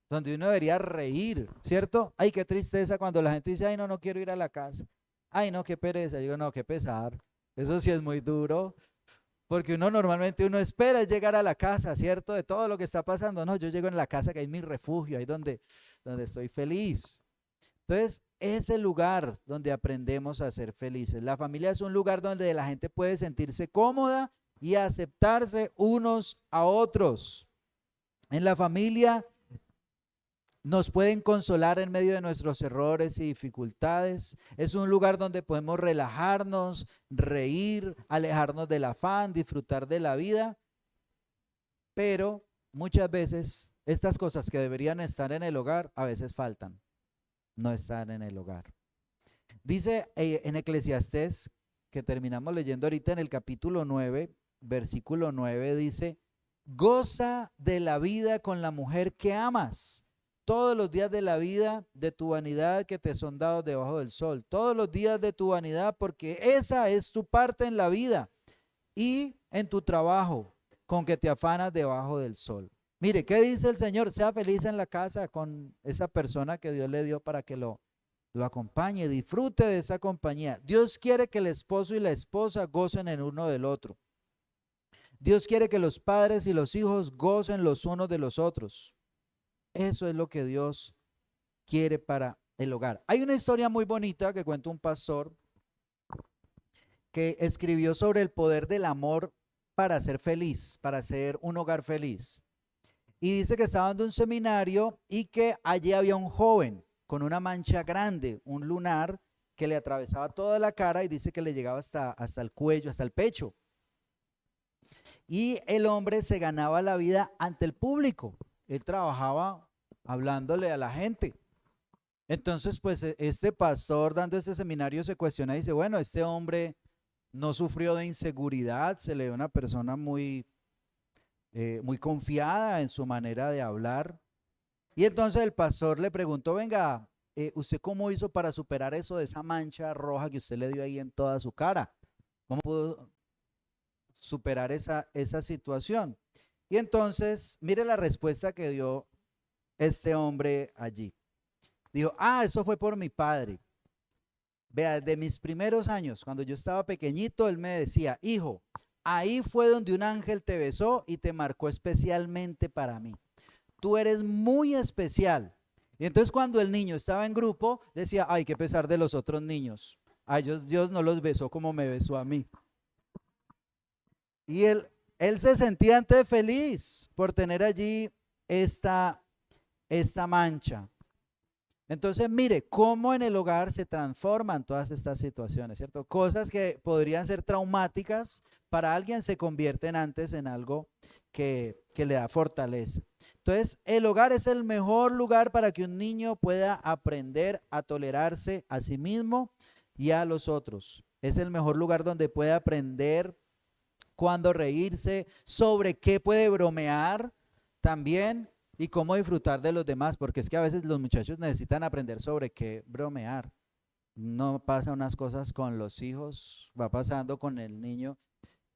donde uno debería reír, ¿cierto? Ay, qué tristeza cuando la gente dice, ay, no, no quiero ir a la casa. Ay, no, qué pereza. Yo digo, no, qué pesar. Eso sí es muy duro, porque uno espera llegar a la casa, ¿cierto? De todo lo que está pasando. No, yo llego en la casa que hay mi refugio, ahí donde estoy feliz. Entonces, es el lugar donde aprendemos a ser felices. La familia es un lugar donde la gente puede sentirse cómoda y aceptarse unos a otros. En la familia nos pueden consolar en medio de nuestros errores y dificultades. Es un lugar donde podemos relajarnos, reír, alejarnos del afán, disfrutar de la vida. Pero muchas veces estas cosas que deberían estar en el hogar a veces faltan, no están en el hogar. Dice en Eclesiastés, que terminamos leyendo ahorita en el capítulo 9, versículo 9, dice, goza de la vida con la mujer que amas, todos los días de la vida de tu vanidad que te son dados debajo del sol, todos los días de tu vanidad, porque esa es tu parte en la vida y en tu trabajo, con que te afanas debajo del sol. Mire, ¿qué dice el Señor? Sea feliz en la casa con esa persona que Dios le dio para que lo acompañe, disfrute de esa compañía. Dios quiere que el esposo y la esposa gocen el uno del otro. Dios quiere que los padres y los hijos gocen los unos de los otros. Eso es lo que Dios quiere para el hogar. Hay una historia muy bonita que cuenta un pastor que escribió sobre el poder del amor para ser feliz, para ser un hogar feliz. Y dice que estaba dando un seminario y que allí había un joven con una mancha grande, un lunar que le atravesaba toda la cara y dice que le llegaba hasta el cuello, hasta el pecho. Y el hombre se ganaba la vida ante el público. Él trabajaba hablándole a la gente. Entonces, pues este pastor dando este seminario se cuestiona y dice, bueno, este hombre no sufrió de inseguridad, se le ve una persona muy confiada en su manera de hablar. Y entonces el pastor le preguntó, venga, ¿usted cómo hizo para superar eso de esa mancha roja que usted le dio ahí en toda su cara? ¿Cómo pudo superar esa situación? Y entonces, mire la respuesta que dio este hombre allí. Dijo, eso fue por mi padre. Vea, de mis primeros años, cuando yo estaba pequeñito, él me decía, hijo, ahí fue donde un ángel te besó y te marcó especialmente para mí. Tú eres muy especial. Y entonces cuando el niño estaba en grupo, decía, ay, qué pesar de los otros niños. A ellos Dios no los besó como me besó a mí. Y él se sentía antes feliz por tener allí esta mancha. Entonces, mire cómo en el hogar se transforman todas estas situaciones, ¿cierto? Cosas que podrían ser traumáticas para alguien se convierten antes en algo que le da fortaleza. Entonces, el hogar es el mejor lugar para que un niño pueda aprender a tolerarse a sí mismo y a los otros. Es el mejor lugar donde puede aprender cuándo reírse, sobre qué puede bromear también y cómo disfrutar de los demás, porque es que a veces los muchachos necesitan aprender sobre qué bromear. No pasa unas cosas con los hijos, va pasando con el niño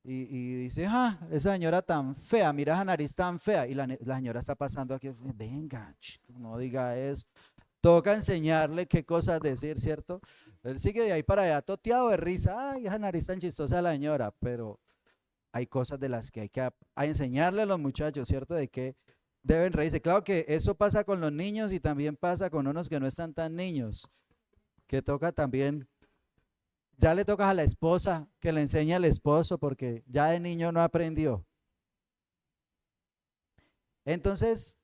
y dice, esa señora tan fea, mira esa nariz tan fea, y la señora está pasando aquí, venga, no diga eso. Toca enseñarle qué cosas decir, ¿cierto? Él sigue de ahí para allá toteado de risa, ay, esa nariz tan chistosa de la señora, pero hay cosas de las que hay que enseñarle a los muchachos, ¿cierto? De que deben reírse. Claro que eso pasa con los niños y también pasa con unos que no están tan niños. que toca también, ya le toca a la esposa que le enseñe al esposo porque ya de niño no aprendió. Entonces,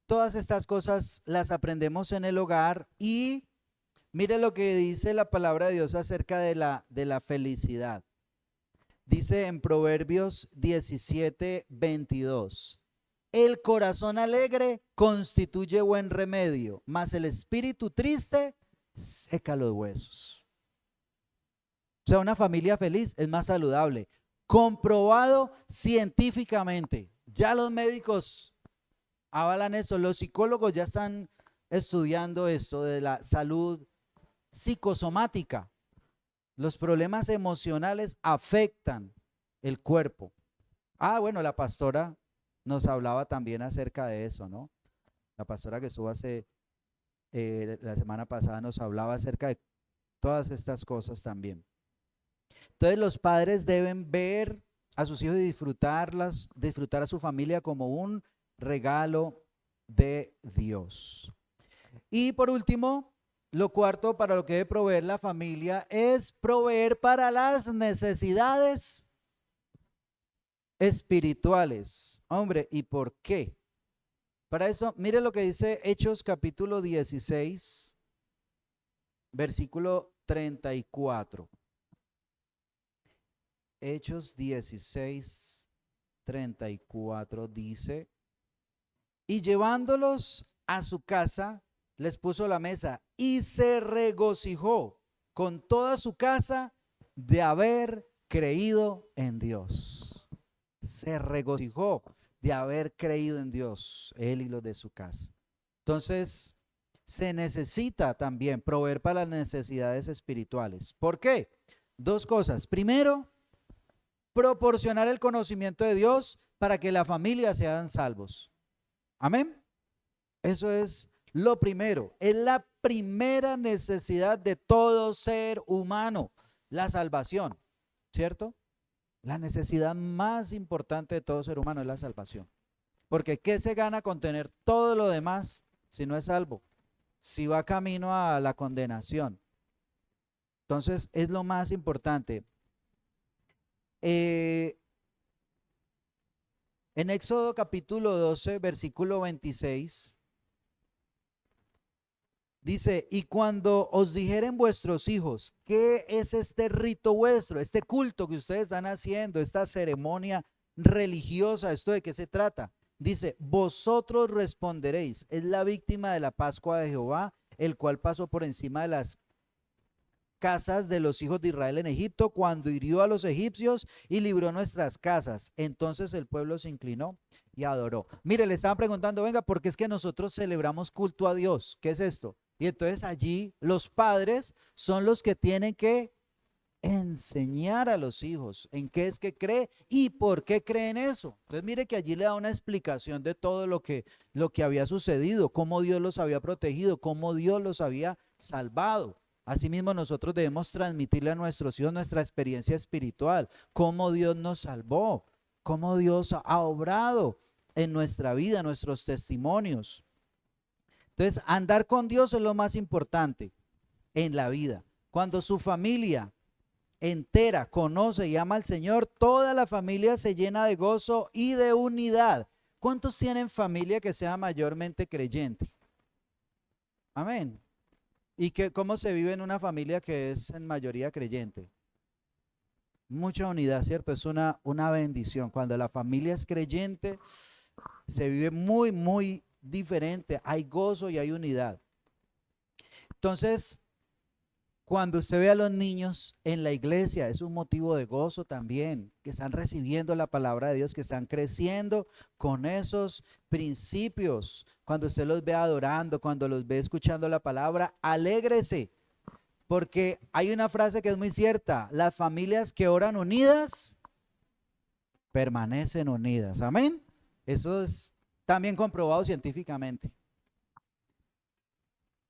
todas estas cosas las aprendemos en el hogar y mire lo que dice la palabra de Dios acerca de la felicidad. Dice en Proverbios 17:22, el corazón alegre constituye buen remedio, mas el espíritu triste seca los huesos. O sea, una familia feliz es más saludable, comprobado científicamente. Ya los médicos avalan esto, los psicólogos ya están estudiando esto de la salud psicosomática. Los problemas emocionales afectan el cuerpo. Bueno, la pastora nos hablaba también acerca de eso, ¿no? La pastora que estuvo la semana pasada nos hablaba acerca de todas estas cosas también. Entonces los padres deben ver a sus hijos y disfrutar a su familia como un regalo de Dios. Y por último, lo cuarto para lo que debe proveer la familia es proveer para las necesidades espirituales. Hombre, ¿y por qué? Para eso, mire lo que dice Hechos capítulo 16, versículo 34. Hechos 16, 34 dice, y llevándolos a su casa, les puso la mesa y se regocijó con toda su casa de haber creído en Dios. Se regocijó de haber creído en Dios, él y los de su casa. Entonces, se necesita también proveer para las necesidades espirituales. ¿Por qué? Dos cosas. Primero, proporcionar el conocimiento de Dios para que la familia sean salvos. Amén. Eso es lo primero, es la primera necesidad de todo ser humano, la salvación, ¿cierto? La necesidad más importante de todo ser humano es la salvación. Porque ¿qué se gana con tener todo lo demás si no es salvo? Si va camino a la condenación. Entonces es lo más importante. En Éxodo capítulo 12, versículo 26. Dice, y cuando os dijeren vuestros hijos, ¿qué es este rito vuestro, este culto que ustedes están haciendo, esta ceremonia religiosa, esto de qué se trata? Dice, vosotros responderéis, es la víctima de la Pascua de Jehová, el cual pasó por encima de las casas de los hijos de Israel en Egipto, cuando hirió a los egipcios y libró nuestras casas. Entonces el pueblo se inclinó y adoró. Mire, le estaban preguntando, venga, ¿por qué es que nosotros celebramos culto a Dios? ¿Qué es esto? Y entonces allí los padres son los que tienen que enseñar a los hijos en qué es que cree y por qué creen eso. Entonces mire que allí le da una explicación de todo lo que había sucedido, cómo Dios los había protegido, cómo Dios los había salvado. Asimismo nosotros debemos transmitirle a nuestros hijos nuestra experiencia espiritual, cómo Dios nos salvó, cómo Dios ha obrado en nuestra vida, nuestros testimonios. Entonces, andar con Dios es lo más importante en la vida. Cuando su familia entera conoce y ama al Señor, toda la familia se llena de gozo y de unidad. ¿Cuántos tienen familia que sea mayormente creyente? Amén. ¿Y cómo se vive en una familia que es en mayoría creyente? Mucha unidad, ¿cierto? Es una bendición. Cuando la familia es creyente, se vive muy, muy diferente, hay gozo y hay unidad. Entonces, cuando usted ve a los niños en la iglesia, es un motivo de gozo también, que están recibiendo la palabra de Dios, que están creciendo con esos principios. Cuando usted los ve adorando, cuando los ve escuchando la palabra, alégrese, porque hay una frase que es muy cierta: las familias que oran unidas permanecen unidas. Amén. Eso es también comprobado científicamente.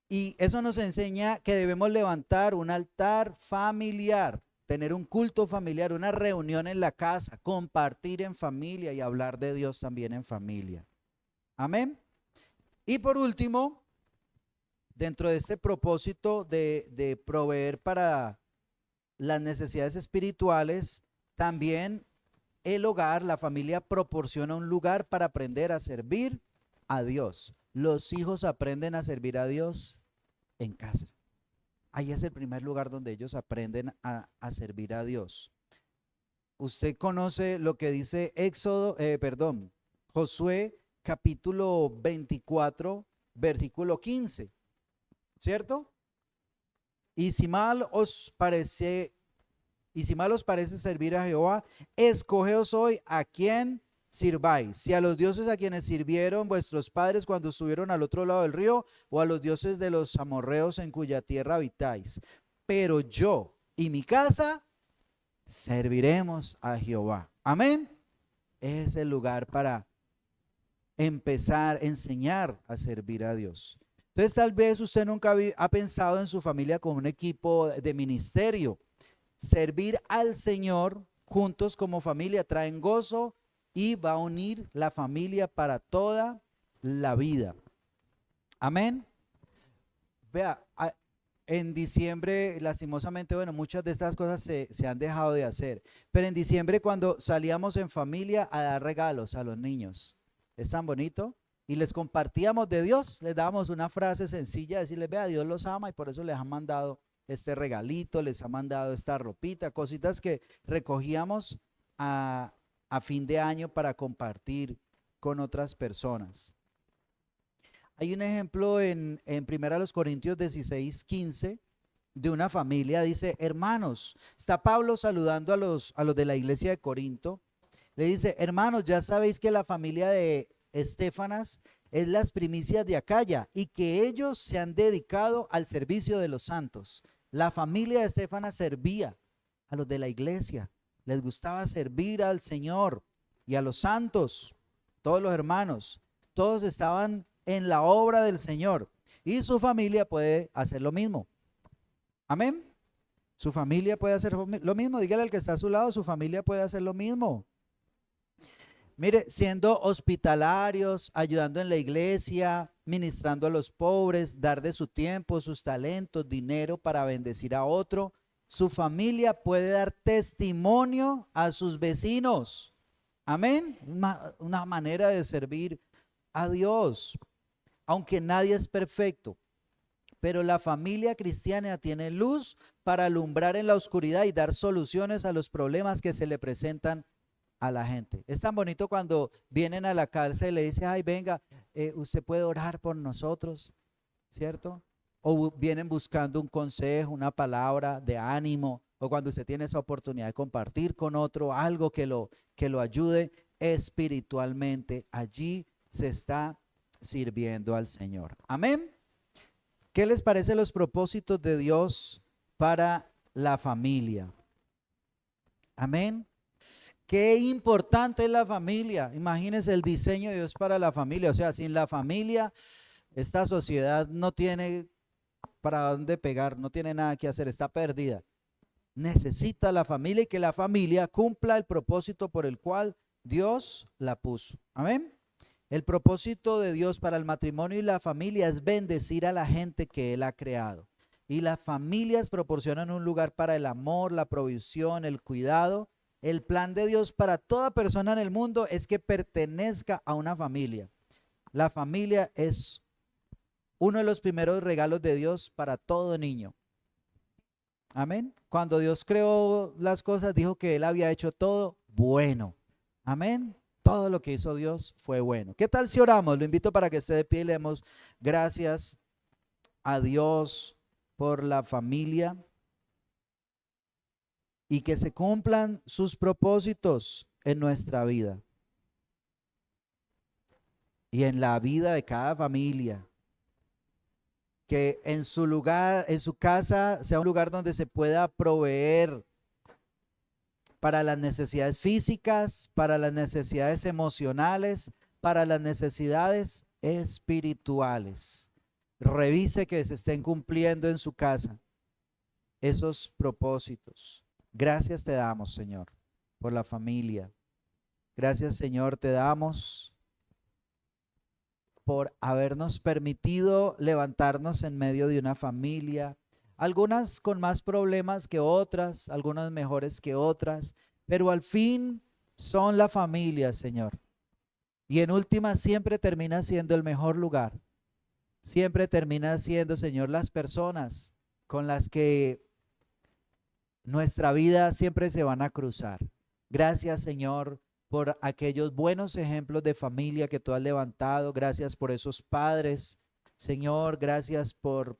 Y eso nos enseña que debemos levantar un altar familiar, tener un culto familiar, una reunión en la casa, compartir en familia y hablar de Dios también en familia. Amén. Y por último, dentro de este propósito de proveer para las necesidades espirituales, también el hogar, la familia proporciona un lugar para aprender a servir a Dios. Los hijos aprenden a servir a Dios en casa. Ahí es el primer lugar donde ellos aprenden a servir a Dios. Usted conoce lo que dice Josué capítulo 24, versículo 15, ¿cierto? Y si mal os parece servir a Jehová, escogeos hoy a quién sirváis, si a los dioses a quienes sirvieron vuestros padres cuando estuvieron al otro lado del río, o a los dioses de los amorreos en cuya tierra habitáis. Pero yo y mi casa serviremos a Jehová. Amén. Es el lugar para empezar a enseñar a servir a Dios. Entonces tal vez usted nunca ha pensado en su familia como un equipo de ministerio. Servir al Señor juntos como familia traen gozo y va a unir la familia para toda la vida. Amén. Vea, en diciembre, lastimosamente, bueno, muchas de estas cosas se han dejado de hacer. Pero en diciembre, cuando salíamos en familia a dar regalos a los niños, es tan bonito. Y les compartíamos de Dios, les dábamos una frase sencilla, decirles, vea, Dios los ama y por eso les ha mandado este regalito, les ha mandado esta ropita, cositas que recogíamos a fin de año para compartir con otras personas. Hay un ejemplo en 1 Corintios 16, 15 de una familia, dice, hermanos, está Pablo saludando a los de la iglesia de Corinto, le dice, hermanos, ya sabéis que la familia de Estefanas es las primicias de Acaya y que ellos se han dedicado al servicio de los santos. La familia de Estefanas servía a los de la iglesia, les gustaba servir al Señor y a los santos, todos los hermanos, todos estaban en la obra del Señor y su familia puede hacer lo mismo. Amén. Su familia puede hacer lo mismo. Dígale al que está a su lado, su familia puede hacer lo mismo. Mire, siendo hospitalarios, ayudando en la iglesia, ministrando a los pobres, dar de su tiempo, sus talentos, dinero para bendecir a otro. Su familia puede dar testimonio a sus vecinos. Amén. Una manera de servir a Dios. Aunque nadie es perfecto, pero la familia cristiana tiene luz para alumbrar en la oscuridad y dar soluciones a los problemas que se le presentan a la gente. Es tan bonito cuando vienen a la cárcel y le dicen, ay, venga, usted puede orar por nosotros, ¿cierto? O vienen buscando un consejo, una palabra de ánimo, o cuando usted tiene esa oportunidad de compartir con otro algo que lo ayude espiritualmente. Allí se está sirviendo al Señor. Amén. ¿Qué les parece los propósitos de Dios para la familia? Amén. Qué importante es la familia. Imagínense el diseño de Dios para la familia. O sea, sin la familia, esta sociedad no tiene para dónde pegar, no tiene nada que hacer, está perdida. Necesita la familia y que la familia cumpla el propósito por el cual Dios la puso. Amén. El propósito de Dios para el matrimonio y la familia es bendecir a la gente que Él ha creado. Y las familias proporcionan un lugar para el amor, la provisión, el cuidado. El plan de Dios para toda persona en el mundo es que pertenezca a una familia. La familia es uno de los primeros regalos de Dios para todo niño. Amén. Cuando Dios creó las cosas, dijo que Él había hecho todo bueno. Amén. Todo lo que hizo Dios fue bueno. ¿Qué tal si oramos? Lo invito para que esté de pie y le demos gracias a Dios por la familia y que se cumplan sus propósitos en nuestra vida y en la vida de cada familia. Que en su lugar, en su casa, sea un lugar donde se pueda proveer para las necesidades físicas, para las necesidades emocionales, para las necesidades espirituales. Revise que se estén cumpliendo en su casa esos propósitos. Gracias te damos, Señor, por la familia. Gracias, Señor, te damos por habernos permitido levantarnos en medio de una familia, algunas con más problemas que otras, algunas mejores que otras, pero al fin son la familia, Señor. Y en última siempre termina siendo el mejor lugar. Siempre termina siendo, Señor, las personas con las que nuestra vida siempre se van a cruzar. Gracias, Señor, por aquellos buenos ejemplos de familia que tú has levantado. Gracias por esos padres. Señor, gracias por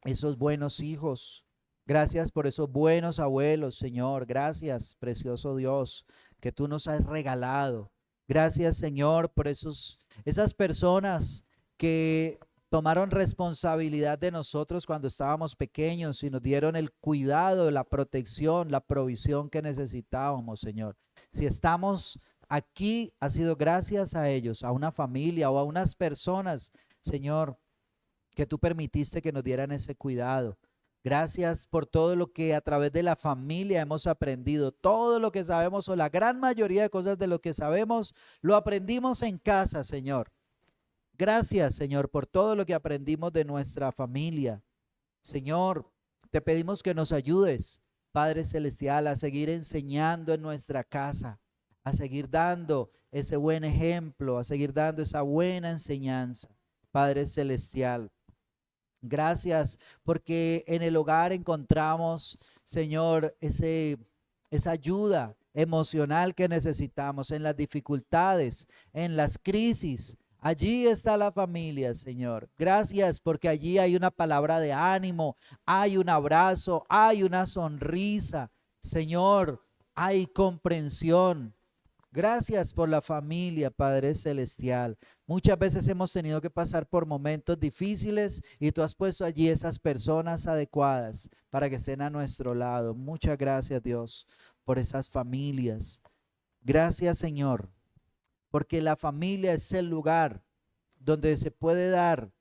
esos buenos hijos. Gracias por esos buenos abuelos, Señor. Gracias, precioso Dios, que tú nos has regalado. Gracias, Señor, por esas personas que tomaron responsabilidad de nosotros cuando estábamos pequeños y nos dieron el cuidado, la protección, la provisión que necesitábamos, Señor. Si estamos aquí, ha sido gracias a ellos, a una familia o a unas personas, Señor, que tú permitiste que nos dieran ese cuidado. Gracias por todo lo que a través de la familia hemos aprendido, todo lo que sabemos o la gran mayoría de cosas de lo que sabemos, lo aprendimos en casa, Señor. Gracias, Señor, por todo lo que aprendimos de nuestra familia. Señor, te pedimos que nos ayudes, Padre Celestial, a seguir enseñando en nuestra casa, a seguir dando ese buen ejemplo, a seguir dando esa buena enseñanza, Padre Celestial. Gracias porque en el hogar encontramos, Señor, esa ayuda emocional que necesitamos en las dificultades, en las crisis. Allí está la familia, Señor. Gracias porque allí hay una palabra de ánimo, hay un abrazo, hay una sonrisa. Señor, hay comprensión. Gracias por la familia, Padre Celestial. Muchas veces hemos tenido que pasar por momentos difíciles y tú has puesto allí esas personas adecuadas para que estén a nuestro lado. Muchas gracias, Dios, por esas familias. Gracias, Señor, porque la familia es el lugar donde se puede dar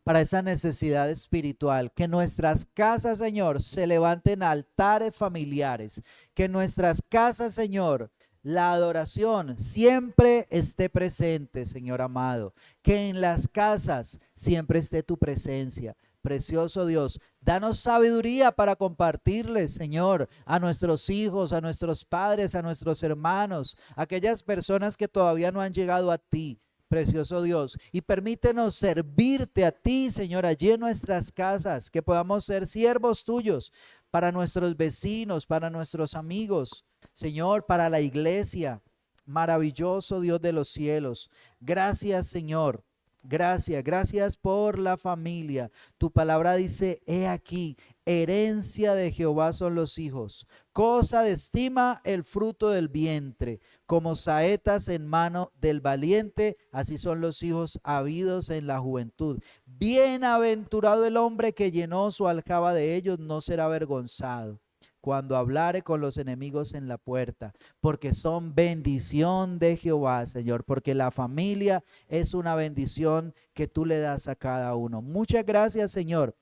para esa necesidad espiritual. Que nuestras casas, Señor, se levanten altares familiares. Que nuestras casas, Señor, la adoración siempre esté presente, Señor amado. Que en las casas siempre esté tu presencia. Precioso Dios, danos sabiduría para compartirles, Señor, a nuestros hijos, a nuestros padres, a nuestros hermanos, a aquellas personas que todavía no han llegado a ti. Precioso Dios, y permítenos servirte a ti, Señor, allí en nuestras casas, que podamos ser siervos tuyos para nuestros vecinos, para nuestros amigos, Señor, para la iglesia. Maravilloso Dios de los cielos. Gracias, Señor. Gracias por la familia. Tu palabra dice, he aquí, herencia de Jehová son los hijos, cosa de estima el fruto del vientre, como saetas en mano del valiente, así son los hijos habidos en la juventud. Bienaventurado el hombre que llenó su aljaba de ellos, no será avergonzado cuando hablare con los enemigos en la puerta, porque son bendición de Jehová, Señor, porque la familia es una bendición que tú le das a cada uno. Muchas gracias, Señor.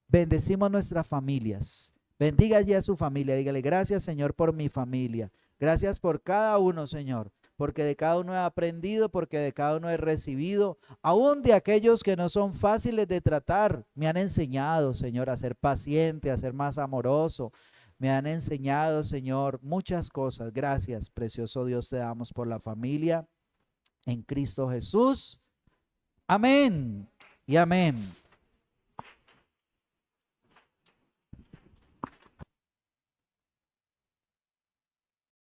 Bendecimos nuestras familias. Bendiga ya a su familia. Dígale, gracias, Señor, por mi familia. Gracias por cada uno, Señor, porque de cada uno he aprendido, porque de cada uno he recibido, aún de aquellos que no son fáciles de tratar. Me han enseñado, Señor, a ser paciente, a ser más amoroso. Me han enseñado, Señor, muchas cosas. Gracias, precioso Dios, te damos por la familia en Cristo Jesús. Amén y amén.